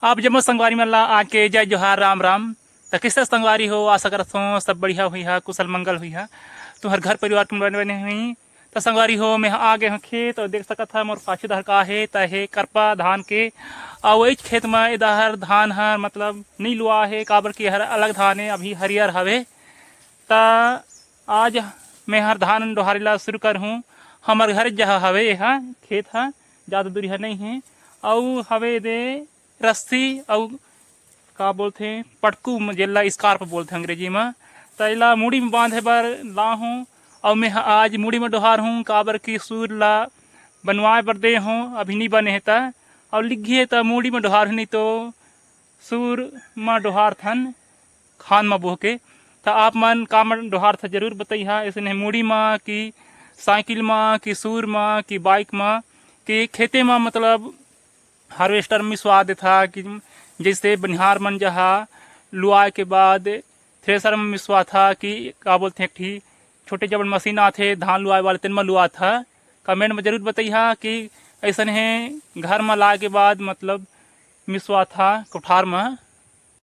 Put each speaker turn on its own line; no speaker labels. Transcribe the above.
आप जब संगवारी मन ला आके जय जोहार राम राम। तो किससे संगवारी हो, आशा करत हो सब बढ़िया हुई है, कुशल मंगल हुई है। तुम्हार घर परिवार तुम बने बने हुई तो संगवारी हो मैं आ गए हूँ खेत और देख सकत था मोर पाछू धर का है तहे करपा धान के और वही खेत में इधर धान है मतलब नहीं लुआ है काबर की हर अलग धान है अभी हरियर हवे। ता आज मैं हर धान डोहारी ला शुरू कर हूँ। हमारे घर जहाँ हवे यहाँ खेत है ज़्यादा दूरी है नहीं है और हवे दे रस्सी और का बोलते हैं पटकू जेला स्कार्प बोलते हैं अंग्रेजी में। तैला मूड़ी में बांधे बर ला हूँ और मैं आज मूड़ी में डोहार हूँ काबर की सूर ला बनवाए बर दे हूँ अभी नहीं बने है ता और लिखिए तो मूड़ी में डोहार नहीं तो सूर में डोहार थन खान में बोह के। तो आप मन का मन डोहार था जरूर बताइए इसने मूड़ी में कि साइकिल में कि सूर में कि बाइक में कि खेते में मतलब हार्वेस्टर में स्वाद था कि जैसे बनिहार मन जहा लुआए के बाद थ्रेसर में मिसवा था कि का बोलते हैं ठीक छोटे जब मशीन आते धान लुआए वाले तिन में लुआ था। कमेंट में जरूर बताइए कि ऐसा है घर में लाए के बाद मतलब मिसवा था कोठार में।